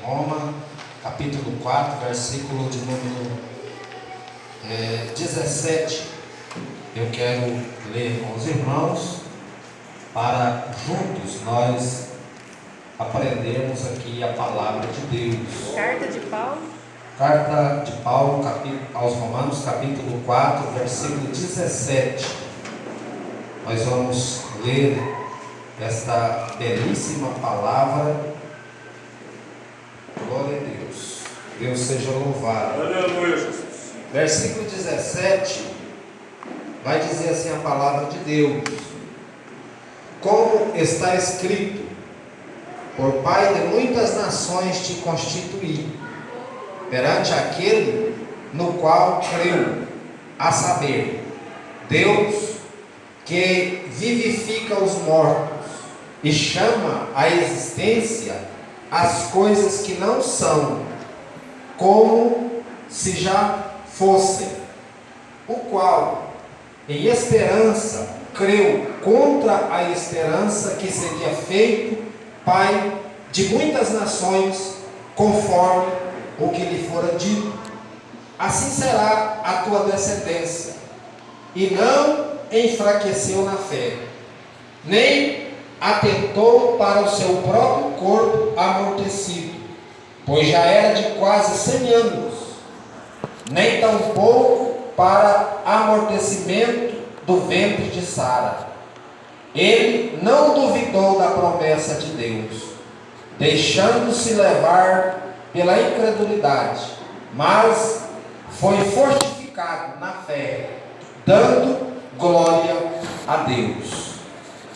Roma, capítulo 4, versículo de número 17. Eu quero ler com os irmãos para juntos nós aprendermos aqui a palavra de Deus. Carta de Paulo. Carta de Paulo aos Romanos, capítulo 4, versículo 17. Nós vamos ler esta belíssima palavra. Glória a Deus. Deus seja louvado. Aleluia, Jesus. Versículo 17 vai dizer assim a palavra de Deus: como está escrito, por Pai de muitas nações te constituí, perante aquele no qual creu, a saber, Deus que vivifica os mortos e chama à existência as coisas que não são, como se já fossem, o qual em esperança creu contra a esperança que seria feito Pai de muitas nações, conforme o que lhe fora dito: assim será a tua descendência. E não enfraqueceu na fé, nem atentou para o seu próprio corpo amortecido, pois já era de quase 100 anos, nem tampouco para amortecimento do ventre de Sara. Ele não duvidou da promessa de Deus, deixando-se levar pela incredulidade, mas foi fortificado na fé, dando glória a Deus.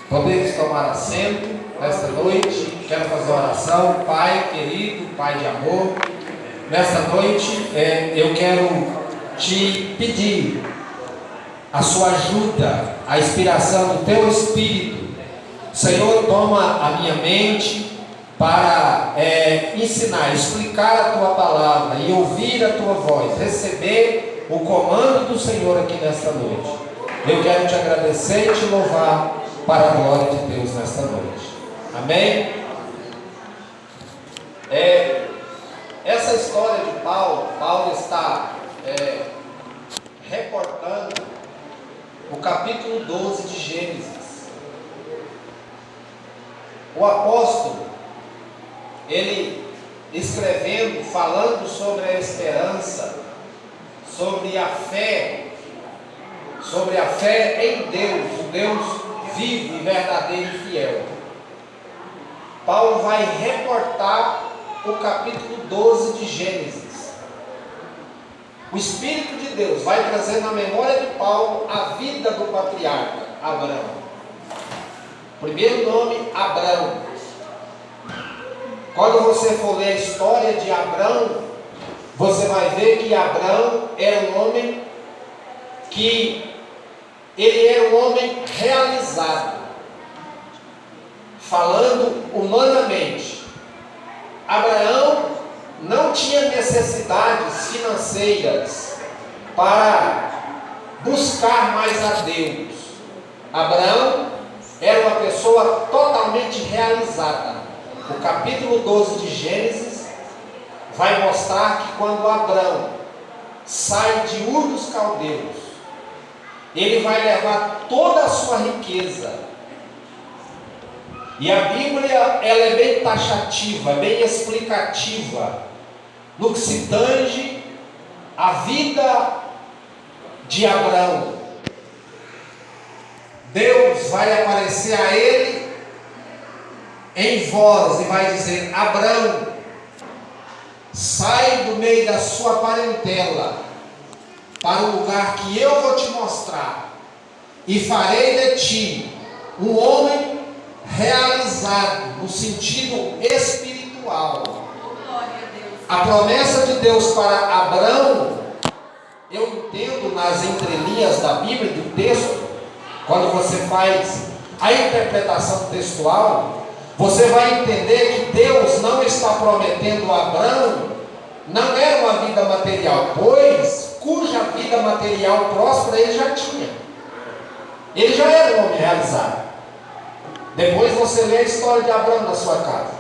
Podemos tomar assento nesta noite. Quero fazer uma oração. Pai querido, Pai de amor, nesta noite eu quero te pedir a sua ajuda, a inspiração do teu Espírito. Senhor, toma a minha mente para ensinar, explicar a tua palavra e ouvir a tua voz, receber o comando do Senhor aqui nesta noite. Eu quero te agradecer e te louvar para a glória de Deus nesta noite. Amém? Essa história de Paulo está reportando o capítulo 12 de Gênesis. O apóstolo, ele escrevendo, falando sobre a esperança, sobre a fé em Deus, o Deus vivo e verdadeiro e fiel. Paulo vai reportar o capítulo 12 de Gênesis. O Espírito de Deus vai trazer na memória de Paulo a vida do patriarca Abraão. Primeiro nome, Abrão. Quando você for ler a história de Abrão, você vai ver que Abrão era um homem ele era um homem realizado, falando humanamente. Abraão não tinha necessidades financeiras para buscar mais a Deus. Abraão era uma pessoa totalmente realizada. O capítulo 12 de Gênesis vai mostrar que quando Abraão sai de Ur dos Caldeus, ele vai levar toda a sua riqueza. E a Bíblia, ela é bem taxativa, bem explicativa no que se tange à vida de Abraão. Deus vai aparecer a ele em voz e vai dizer: Abraão, sai do meio da sua parentela para o lugar que eu vou te mostrar, e farei de ti um homem realizado no sentido espiritual. A promessa de Deus para Abraão, eu entendo nas entrelinhas da Bíblia, do texto, quando você faz a interpretação textual, você vai entender que Deus não está prometendo a Abraão, não era uma vida material, pois cuja vida material próspera ele já tinha. Ele já era um homem realizado. Depois você lê a história de Abraão na sua casa.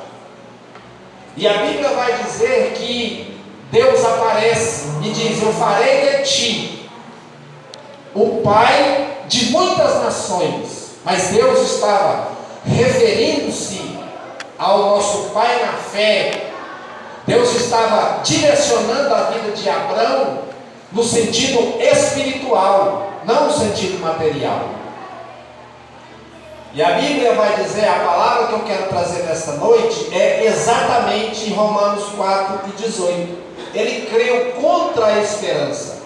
E a Bíblia vai dizer que Deus aparece e diz: eu farei de ti o pai de muitas nações. Mas Deus estava referindo-se ao nosso pai na fé. Deus estava direcionando a vida de Abrão no sentido espiritual, não no sentido material. E a Bíblia vai dizer, a palavra que eu quero trazer nesta noite é exatamente em Romanos 4:18. Ele creu contra a esperança.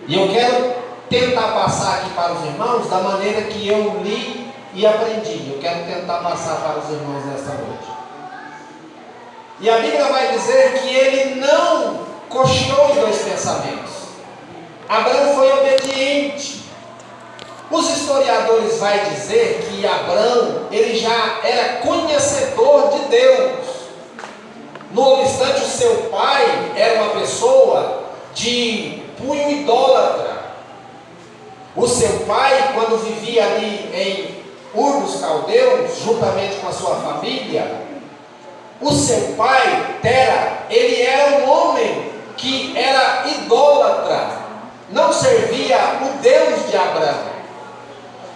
E eu quero tentar passar aqui para os irmãos da maneira que eu li e aprendi. Eu quero tentar passar para os irmãos nesta noite. E a Bíblia vai dizer que ele não cocheou em dois pensamentos. Abraão foi obediente. Os historiadores vão dizer que Abraão, ele já era conhecedor de Deus. No obstante, o seu pai era uma pessoa de punho idólatra. O seu pai, quando vivia ali em Ur dos Caldeus, juntamente com a sua família, o seu pai, Tera, ele era um homem que era idólatra, não servia o Deus de Abraão.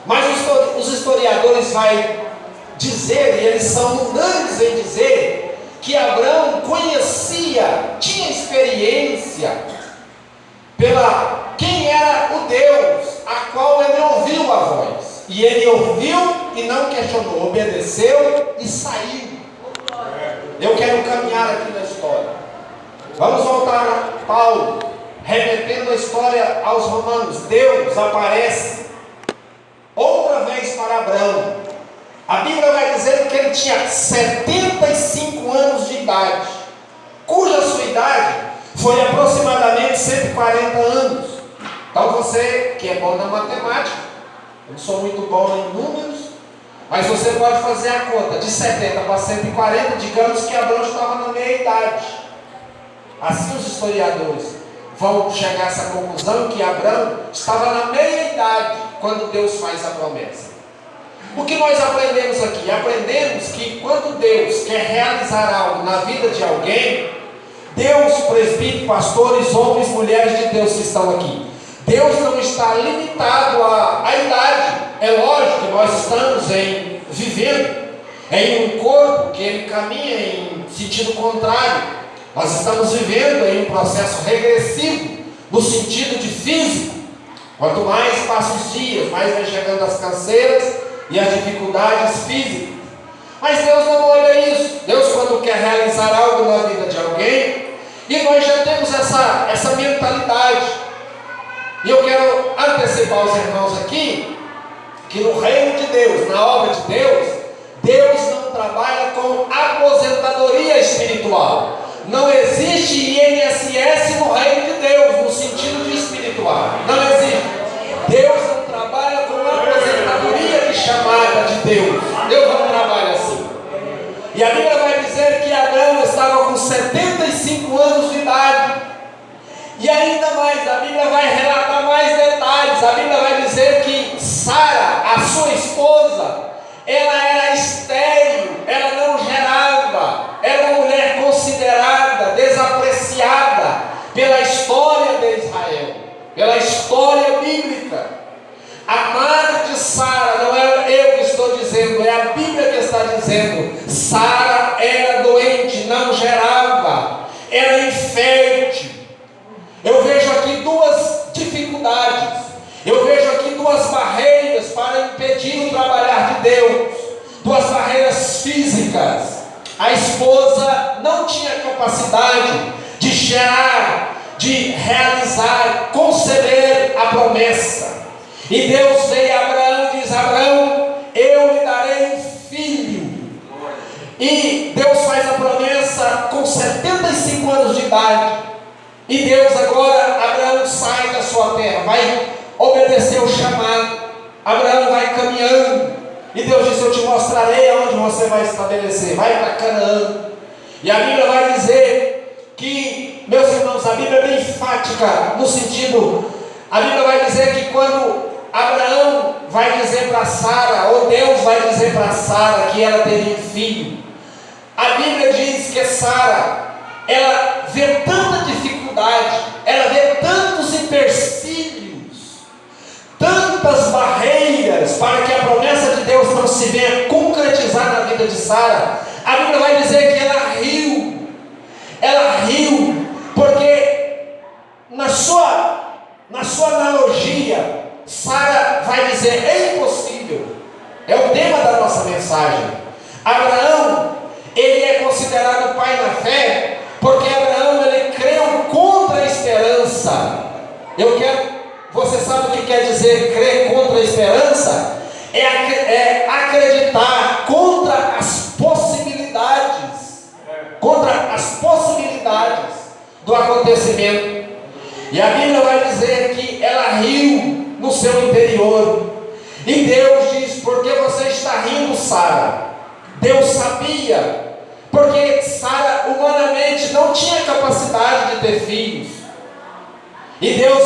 Mas os historiadores vão dizer, e eles são unânimes em dizer, que Abraão conhecia, tinha experiência pela quem era o Deus a qual ele ouviu a voz. E ele ouviu e não questionou, obedeceu e saiu. Eu quero caminhar aqui na história. Vamos voltar a Paulo, remetendo a história aos romanos. Deus aparece outra vez para Abraão. A Bíblia vai dizer que ele tinha 75 anos de idade, cuja sua idade foi aproximadamente 140 anos. Então você que é bom na matemática, eu não sou muito bom em números, mas você pode fazer a conta, de 70 para 140, digamos que Abraão estava na meia idade. Assim os historiadores vão chegar a essa conclusão, que Abraão estava na meia idade quando Deus faz a promessa. O que nós aprendemos aqui? Aprendemos que quando Deus quer realizar algo na vida de alguém, Deus, presbítero, pastores, homens, mulheres de Deus que estão aqui, Deus não está limitado à idade. É lógico que nós estamos vivendo em um corpo que ele caminha em sentido contrário. Nós estamos vivendo em um processo regressivo, no sentido de físico. Quanto mais passam os dias, mais vai chegando as canseiras e as dificuldades físicas. Mas Deus não olha isso. Deus, quando quer realizar algo na vida de alguém, e nós já temos essa mentalidade. E eu quero antecipar os irmãos aqui, que no reino de Deus, na obra de Deus, Deus não trabalha com aposentadoria espiritual. Não existe INSS no reino de Deus, no sentido de espiritual. Não existe. Deus não trabalha com aposentadoria de chamada de Deus. Deus não trabalha assim. E a Bíblia vai dizer que Abraão estava com 75 anos de idade. E ainda mais, a Bíblia vai relatar mais detalhes. A Bíblia vai dizer que Sara, a sua esposa, ela era estéril, ela não gerava, era uma mulher considerada, desapreciada pela história de Israel, pela história bíblica. A madre de Sara, não é eu que estou dizendo, é a Bíblia que está dizendo. Sara era doente, não gerava, era infértil. Eu vejo aqui duas dificuldades. Eu vejo aqui duas barreiras para impedir o trabalhar de Deus. Duas barreiras físicas. A esposa não tinha capacidade de gerar, de realizar, conceder a promessa. E Deus veio a Abraão e diz: Abraão, eu lhe darei um filho. E Deus faz a promessa com 75 anos de idade. E Deus agora, Abraão sai da sua terra, vai obedecer o chamado. Abraão vai caminhando, e Deus disse: eu te mostrarei aonde você vai estabelecer. Vai para Canaã. E a Bíblia vai dizer que, meus irmãos, a Bíblia é bem enfática no sentido, a Bíblia vai dizer que quando Abraão vai dizer para Sara, ou Deus vai dizer para Sara que ela teria um filho, A Bíblia diz que Sara, ela vê tanta dificuldade, ela vê tantos empecilhos, tantas barreiras para que a promessa de Deus não se venha concretizar na vida de Sara. A Bíblia vai dizer que ela riu, porque na sua analogia, Sara vai dizer: é impossível. É o tema da nossa mensagem. Abraão, ele é considerado pai na fé, porque Abraão, ele creu contra a esperança. Você sabe o que quer dizer crer contra a esperança? É acreditar contra as possibilidades, do acontecimento. E a Bíblia vai dizer que ela riu no seu interior. E Deus diz: por que você está rindo, Sara? Deus sabia, porque Sara humanamente não tinha capacidade de ter filhos. E Deus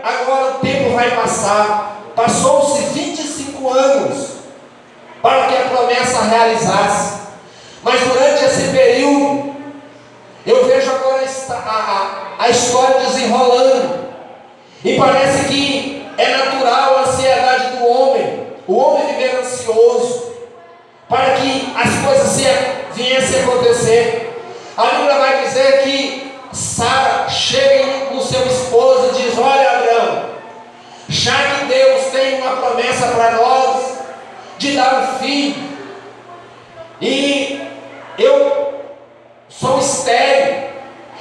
agora o tempo vai passar. Passou-se 25 anos para que a promessa realizasse. Mas durante esse período, eu vejo agora a história desenrolando. E parece que é natural a ansiedade do homem. O homem viver ansioso para que as coisas viessem a acontecer. A Bíblia vai dizer que Sara chega no seu esposo e diz: olha, Abraão, já que Deus tem uma promessa para nós de dar um filho, e eu sou estéril,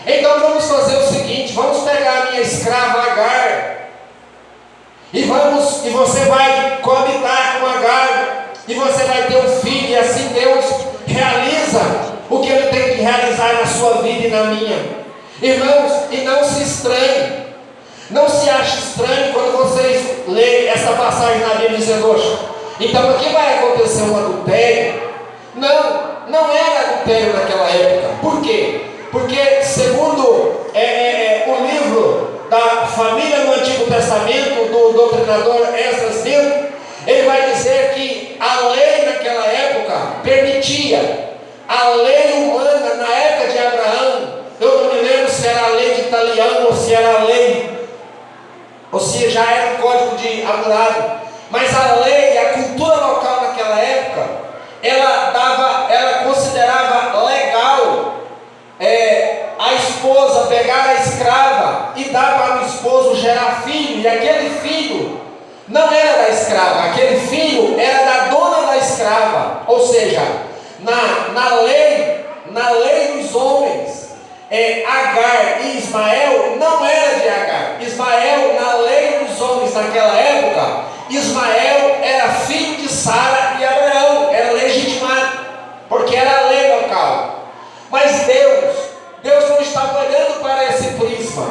então vamos fazer o seguinte: vamos pegar a minha escrava Agar, e você vai coabitar com Agar, e você vai ter um filho, e assim Deus realiza o que Ele tem que realizar na sua vida e na minha. Irmãos, e não se estranhe, não se ache estranho quando vocês lerem essa passagem na Bíblia dizendo: oxe, então aqui vai acontecer um adultério. Não era adultério naquela época. Por quê? Porque segundo o livro da família no Antigo Testamento, do doutrinador Esdras Neto, ele vai dizer que a lei naquela época permitia. A lei humana na época de Abraão, eu não me lembro se era a lei de Italiano ou se era a lei, ou se já era o código de Hammurabi, mas a lei, a cultura local naquela época, ela considerava legal a esposa pegar a escrava e dar para o esposo gerar filho, e aquele filho não era da escrava, aquele filho era da dona da escrava. Ou seja, na lei dos homens, Agar e Ismael não era de Agar. Ismael, na lei dos homens naquela época, Ismael era filho de Sara e Abraão, era legitimado, porque era a lei local. Mas Deus não estava olhando para esse prisma,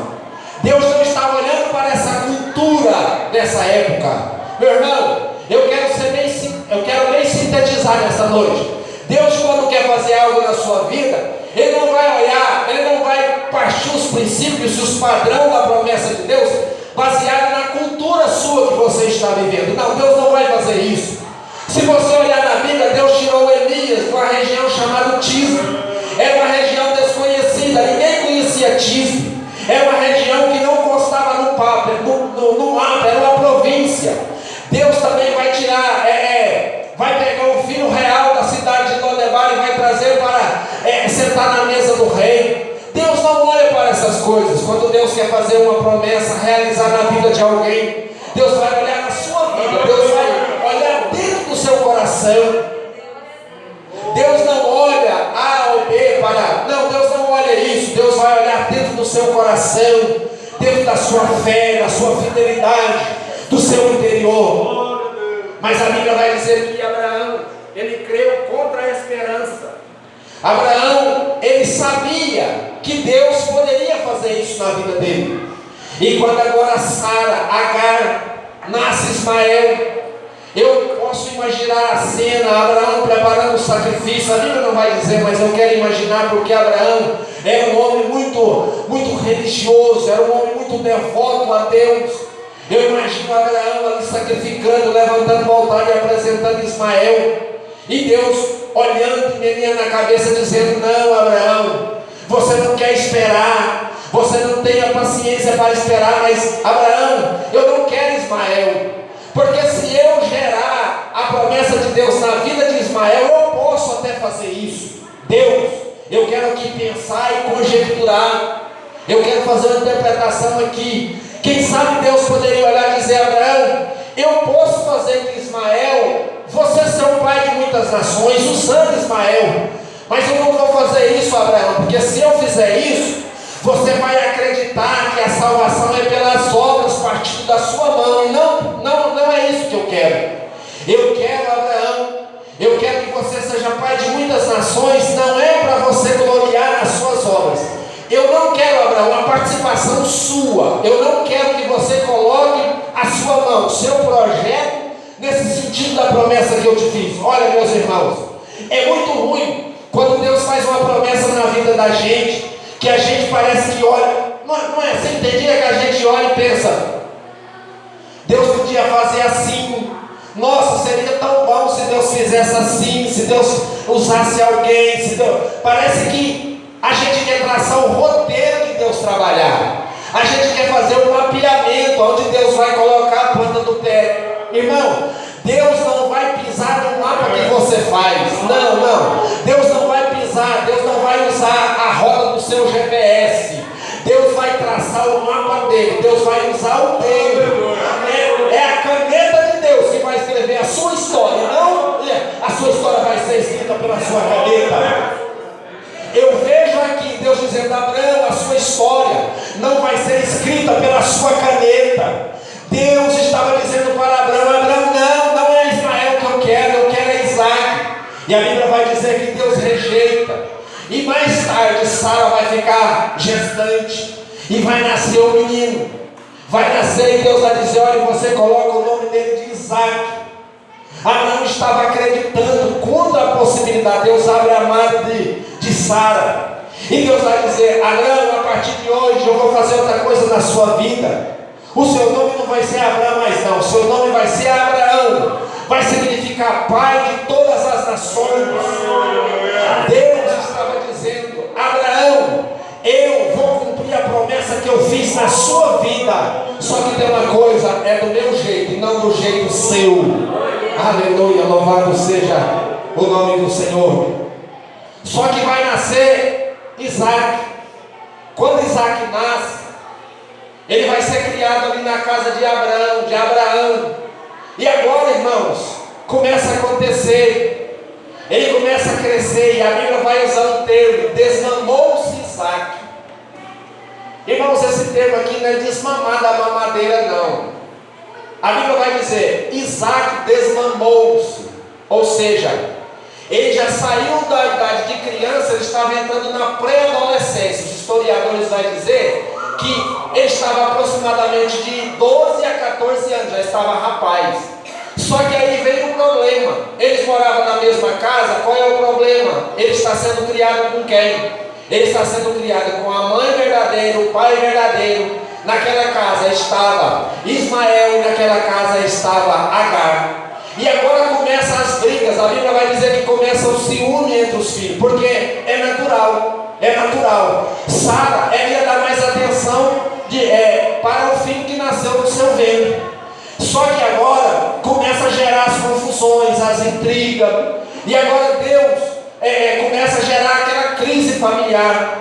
Deus não estava olhando para essa cultura dessa época. Meu irmão, eu quero bem sintetizar nessa noite. Deus, quando quer fazer algo na sua vida, Ele não vai olhar, Ele não vai partir os princípios e os padrões da promessa de Deus baseado na cultura sua que você está vivendo. Não, Deus não vai fazer isso. Se você olhar na Bíblia, Deus tirou Elias de uma região chamada Tisbe. Era uma região desconhecida, ninguém conhecia Tisbe. Era uma região que não constava no mapa, era uma província. Deus também vai tirar, vai pegar o filho real da cidade de Lodebar e vai trazer para sentar na mesa do rei. Deus não olha para essas coisas. Quando Deus quer fazer uma promessa, realizar na vida de alguém, Deus vai olhar na sua vida, Deus vai olhar dentro do seu coração. Deus não olha A ou B não, Deus não olha isso. Deus vai olhar dentro do seu coração, dentro da sua fé, da sua fidelidade, do seu interior. Mas a Bíblia vai dizer que Abraão, ele creu contra a esperança. Abraão, ele sabia que Deus poderia fazer isso na vida dele. E quando agora Sara, Agar, nasce Ismael, eu posso imaginar a cena, Abraão preparando o sacrifício. A Bíblia não vai dizer, mas eu quero imaginar, porque Abraão era um homem muito religioso, era um homem muito devoto a Deus. Eu imagino Abraão ali sacrificando, levantando o altar e apresentando Ismael. E Deus olhando e meninha na cabeça, dizendo: não, Abraão, você não quer esperar, você não tem a paciência para esperar, mas Abraão, eu não quero Ismael, porque se eu gerar a promessa de Deus na vida de Ismael, eu posso até fazer isso. Deus, eu quero aqui pensar e conjecturar, eu quero fazer uma interpretação aqui. Quem sabe Deus poderia olhar e dizer: Abraão, eu posso fazer de Ismael, você ser um pai de muitas nações, usando Ismael, mas eu não vou fazer isso, Abraão, porque se eu fizer isso, você vai acreditar que a salvação é pelas obras partindo da sua mão, e não é isso que eu quero. Eu quero, Abraão, eu quero que você seja pai de muitas nações, não é para você gloriar nas suas obras. Eu não quero, Abraão, uma participação sua. Eu não quero que você coloque a sua mão, o seu projeto, nesse sentido da promessa que eu te fiz. Olha, meus irmãos, é muito ruim quando Deus faz uma promessa na vida da gente, que a gente parece que olha, não é, você entendia que a gente olha e pensa: Deus podia fazer assim, nossa, seria tão bom se Deus fizesse assim, se Deus usasse alguém, parece que a gente quer traçar o roteiro de Deus trabalhar, a gente quer fazer um mapeamento, onde Deus vai colocar a planta do pé. Irmão, Deus não vai pisar no mapa que você faz, não, Deus não vai pisar, Deus não vai usar a roda do seu GPS, Deus vai traçar o mapa dele, Deus vai usar o dele, é a caneta de Deus que vai escrever a sua história, não a sua história vai ser escrita pela sua caneta. Eu vejo aqui Deus dizendo: Abraão, a sua história não vai ser escrita pela sua caneta. Deus estava dizendo para Abraão: Abraão, não é Ismael que eu quero é Isaac. E a Bíblia vai dizer que Deus rejeita. E mais tarde Sara vai ficar gestante e vai nascer o menino. Vai nascer e Deus vai dizer: olha, você coloca o nome dele de Isaac. Abraão estava acreditando contra a possibilidade. Deus abre a madre de Sara, e Deus vai dizer: Abraão, a partir de hoje eu vou fazer outra coisa na sua vida. O seu nome não vai ser Abraão mais não, o seu nome vai ser Abraão, vai significar pai de todas as nações. Deus estava dizendo: Abraão, eu vou cumprir a promessa que eu fiz na sua vida, só que tem uma coisa, é do meu jeito e não do jeito seu. Aleluia, louvado seja o nome do Senhor. Só que vai nascer Isaac. Quando Isaac nasce, ele vai ser criado ali na casa de Abraão. E agora, irmãos, começa a acontecer. Ele começa a crescer, e a Bíblia vai usar um termo: desmamou-se Isaac. Irmãos, esse termo aqui não é desmamar da mamadeira, não. A Bíblia vai dizer: Isaac desmamou-se, ou seja, ele já saiu da idade de criança, ele estava entrando na pré-adolescência. Os historiadores vão dizer que ele estava aproximadamente de 12 a 14 anos, já estava rapaz. Só que aí veio um problema. Eles moravam na mesma casa. Qual é o problema? Ele está sendo criado com quem? Ele está sendo criado com a mãe verdadeira, o pai verdadeiro. Naquela casa estava Ismael, e naquela casa estava Agar. E agora começam as brigas. A Bíblia vai dizer que começa o ciúme entre os filhos, porque é natural. Sara ia dar mais atenção para o filho que nasceu do seu ventre. Só que agora começa a gerar as confusões, as intrigas, e agora Deus começa a gerar aquela crise familiar.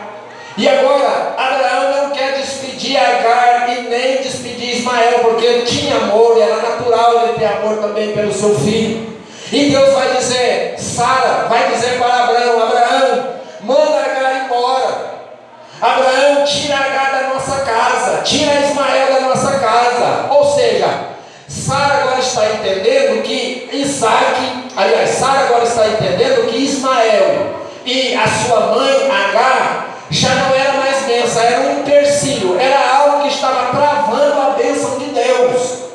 E agora Abraão não quer despedir Agar e nem despedir Ismael, porque ele tinha amor, e era natural ele ter amor também pelo seu filho. E Deus vai dizer, Sara vai dizer para Abraão: Abraão, manda Agar embora. Abraão, tira Agar da nossa casa, tira Ismael da nossa casa. Ou seja, Sara agora está entendendo que Sara agora está entendendo que Ismael e a sua mãe Agar já não era mais bênção, era um empecilho, era algo que estava travando a bênção de Deus.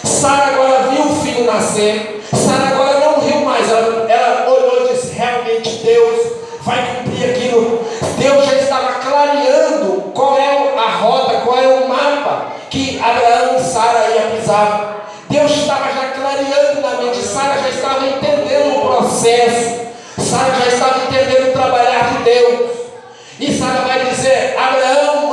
Sara agora viu o filho nascer. Sara agora não riu mais, ela olhou e disse: realmente Deus vai cumprir aquilo. Deus já estava clareando qual é a rota, qual é o mapa que Abraão e Sara iam pisar. Deus estava já clareando na mente de Sara, já estava entendendo o processo. Sara já estava entendendo o trabalhar de Deus. E Sara vai dizer: Abraão,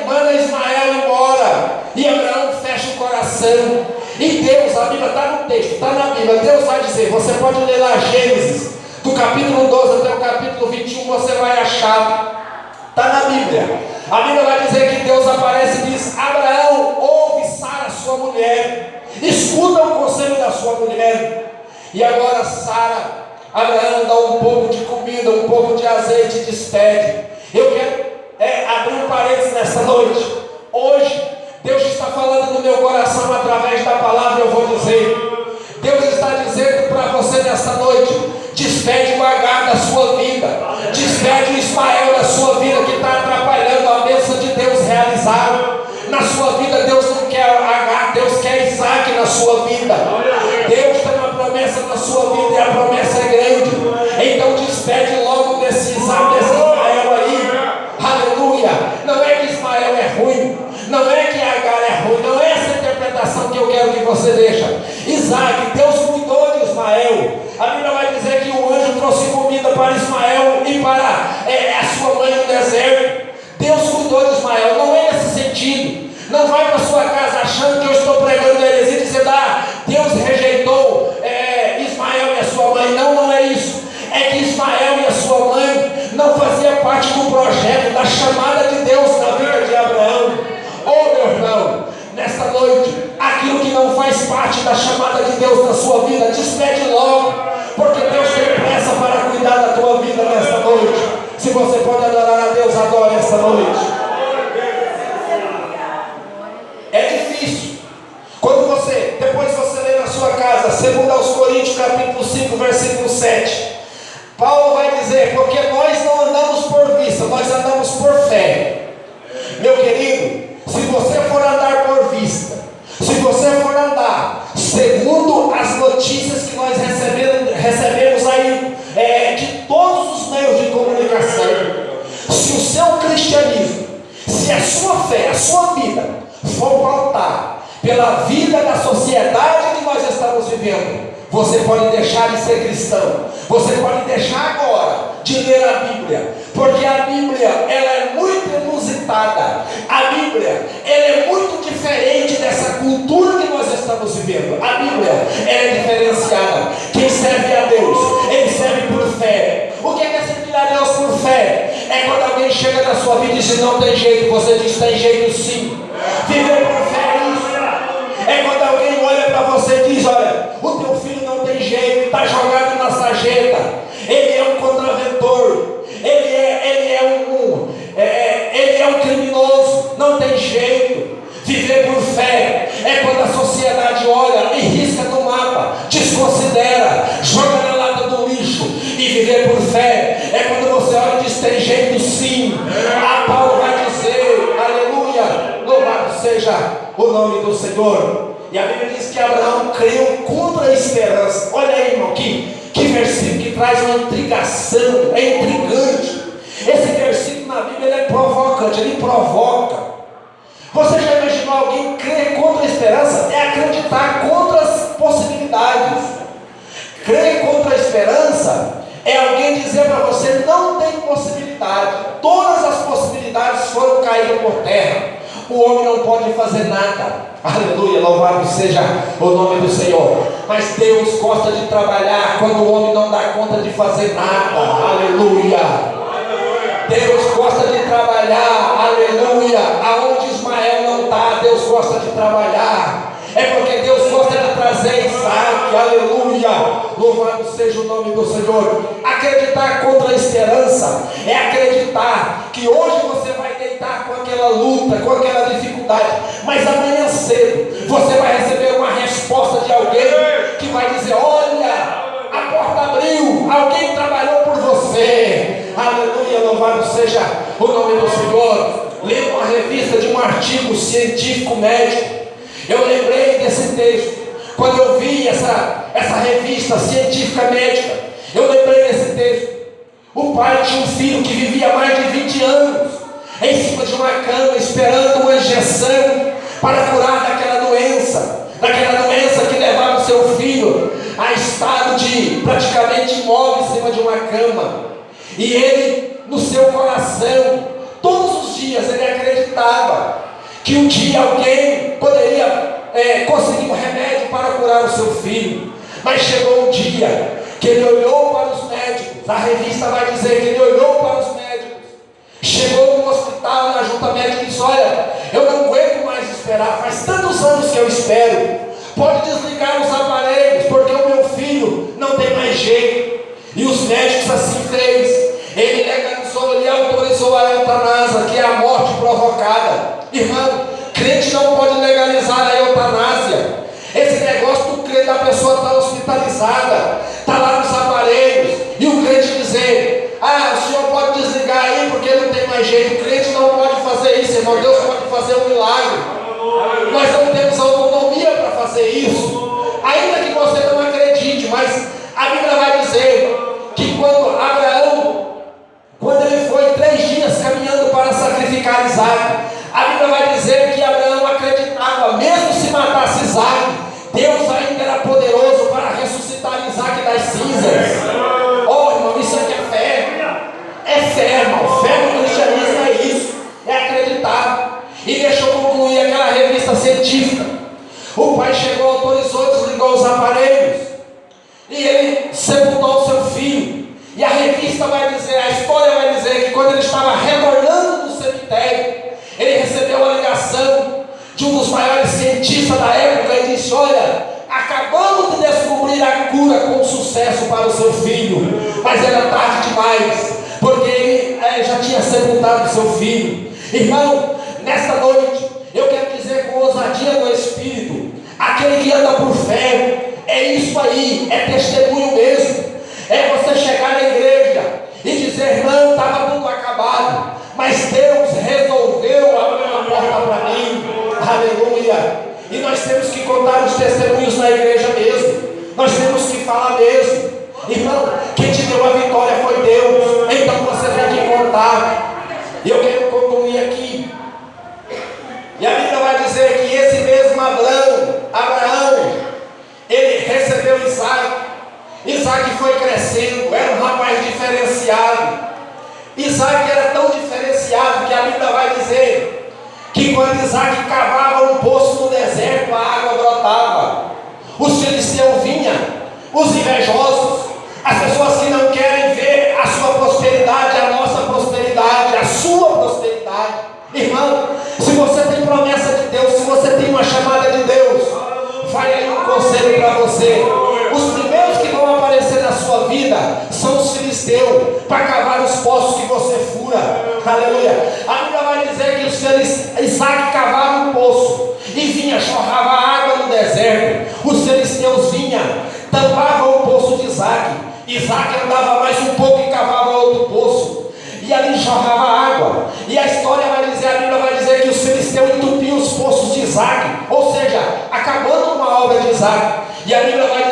manda Ismael embora. E Abraão fecha o coração. E Deus, a Bíblia está no texto, está na Bíblia. Deus vai dizer, você pode ler lá Gênesis, do capítulo 12 até o capítulo 21, você vai achar. Está na Bíblia. A Bíblia vai dizer que Deus aparece e diz: Abraão, ouve Sara, sua mulher. Escuta o conselho da sua mulher. E agora Abraão dá um pouco de comida, um pouco de azeite e despede. Eu quero abrir um parênteses nessa noite. Hoje, Deus está falando no meu coração através da palavra, eu vou dizer. Deus está dizendo para você nessa noite: despede o Agar da sua vida. Despede o Ismael da sua vida, que está atrapalhando a bênção de Deus realizar. Na sua vida, Deus não quer Agar, Deus quer Isaac na sua vida. Deus tem uma promessa na sua vida e a promessa é grande. Então despede logo desse Isaac, desse Ismael aí. Aleluia. Não é que Ismael é ruim, não é que Agar é ruim, não é essa interpretação que eu quero que você deixe. Isaac, Deus cuidou de Ismael. A Bíblia vai dizer que o anjo trouxe comida para Ismael e para a sua mãe no deserto. Deus cuidou de Ismael, não é nesse sentido. Não vai para sua casa achando que eu estou pregando heresia e dizendo: Deus rejeitou Ismael e a sua mãe. Não é isso. É que Ismael e a sua mãe não faziam parte do projeto, da chamada de Deus na vida de Abraão. Oh, meu irmão, nesta noite, aquilo que não faz parte da chamada de Deus na sua vida, despede logo, porque Deus tem pressa para cuidar da tua vida nesta noite. Se você pode adorar a Deus, adore esta noite. É difícil. Quando depois você lê na sua casa, 2 Coríntios capítulo 5, versículo 7. Paulo vai dizer: porque nós não andamos por vista, nós andamos por fé. Meu querido, se você for andar por vista, se você for andar segundo as notícias que nós recebemos aí de todos os meios de comunicação, se o seu cristianismo, se a sua fé, a sua vida for pautar pela vida da sociedade que nós estamos vivendo, você pode deixar de ser cristão. Você pode deixar agora de ler a Bíblia, porque a Bíblia, ela é muito inusitada. A Bíblia, ela é muito diferente dessa cultura que nós estamos vivendo. A Bíblia, ela é diferenciada. Quem serve a Deus, ele serve por fé. O que é servir a Deus por fé? É quando alguém chega na sua vida e diz: não tem jeito, você diz: tem jeito sim. Viver por fé é isso. É quando alguém olha para você e diz: olha, o teu filho não tem jeito, está jogado na sarjeta, ele é um contraventor, ele é um criminoso, não tem jeito. Viver por fé é quando a sociedade olha e risca no mapa, desconsidera, joga na lata do lixo. E viver por fé é quando você olha e diz: tem jeito sim. Paulo vai dizer: aleluia, louvado seja o nome do Senhor. E a Bíblia diz que Abraão creu contra a esperança. Olha aí, irmão, que versículo que traz uma intrigação, é intrigante. Esse versículo na Bíblia, ele é provocante, ele provoca. Você já imaginou alguém crer contra a esperança? É acreditar contra as possibilidades. Crer contra a esperança é alguém dizer para você: não tem possibilidade, todas as possibilidades foram caídas por terra, o homem não pode fazer nada. Aleluia, louvado seja o nome do Senhor. Mas Deus gosta de trabalhar quando o homem não dá conta de fazer nada. Aleluia. Deus gosta de trabalhar, aleluia. Aonde Ismael não está, Deus gosta de trabalhar. É porque Deus gosta de trazer Isaac, aleluia. Louvado seja o nome do Senhor. Acreditar contra a esperança é acreditar que hoje você vai deitar com aquela luta, com aquela dificuldade, mas amanhã cedo você vai receber uma resposta de alguém que vai dizer: olha, a porta abriu, alguém trabalhou por você. Aleluia, louvado seja o nome do Senhor. Li uma revista de um artigo científico médico. Eu lembrei desse texto quando eu vi essa revista científica médica. Eu lembrei desse texto. O pai tinha um filho que vivia mais de 20 anos em cima de uma cama, esperando uma injeção para curar daquela doença que levava o seu filho a estado de praticamente imóvel em cima de uma cama. E ele, no seu coração, todos os dias ele acreditava que um dia alguém poderia conseguir um remédio para curar o seu filho. Mas chegou um dia que ele olhou para os médicos. A revista vai dizer que ele olhou para os médicos. Chegou no hospital, na junta médica, e disse: olha, eu não aguento mais esperar, faz tantos anos que eu espero, pode desligar os aparelhos, porque o meu filho não tem mais jeito. E os médicos assim fez. Ele legalizou, ele autorizou a eutanásia, que é a morte provocada. Irmão, crente não pode legalizar a eutanásia. Esse negócio do crente, da pessoa está hospitalizada, está lá nos aparelhos, e o crente dizer: ah, o senhor pode desligar aí porque não tem mais jeito. O crente não pode fazer isso, irmão. Deus pode fazer um milagre. Nós não temos autonomia para fazer isso, ainda que você não acredite. Mas a Bíblia vai dizer que quando Abraão, quando ele foi 3 dias caminhando para sacrificar Isaac, a Bíblia vai dizer que Abraão acreditava, mesmo se matasse Isaac, Deus ainda era poderoso para ressuscitar Isaac das cinzas. Oh, irmão, isso aqui é fé. É fé, irmão. Fé no cristianismo é isso, é acreditar. E deixa eu concluir aquela revista científica. O pai chegou, autorizou, desligou os aparelhos, e ele sepultou o seu filho. E a revista vai dizer, a história vai dizer que quando ele estava retornando do cemitério, ele recebeu uma ligação de um dos maiores cientistas da época e disse: olha, acabamos de descobrir a cura com sucesso para o seu filho, mas era tarde demais, porque ele já tinha sepultado o seu filho. Irmão, nesta noite eu quero dizer com ousadia no Espírito: aquele que anda por fé, é isso aí, é testemunho mesmo. É você chegar na igreja e dizer: irmão, estava tudo acabado, mas Deus resolveu abrir uma porta para mim. Aleluia. E nós temos que contar os testemunhos na igreja mesmo. Nós temos que falar mesmo. Irmão, quem te deu a vitória foi Deus. Então você tem que contar. E eu quero concluir aqui. E a Bíblia vai dizer que esse mesmo Abraão, ele recebeu Isaac. Isaac foi crescendo, era um rapaz diferenciado. Isaac era tão diferenciado que a Bíblia vai dizer que quando Isaac cavava um poço no deserto, a água brotava. Os filisteus vinham, os invejosos, as pessoas que não querem ver a sua prosperidade, a nossa prosperidade, a sua prosperidade. Irmão, se você tem promessa de Deus, se você tem uma chamada de Deus, vai aí um conselho para você. Os primeiros que vão aparecer na sua vida são os filisteus, para cavar os poços que você fura. Aleluia. A Bíblia vai dizer que os filisteus, Isaac cavava um poço e vinha, jorrava água no deserto. Os filisteus vinham, tampavam o poço de Isaac. Isaac andava mais um pouco e cavava outro poço, e ali jorrava água. E a história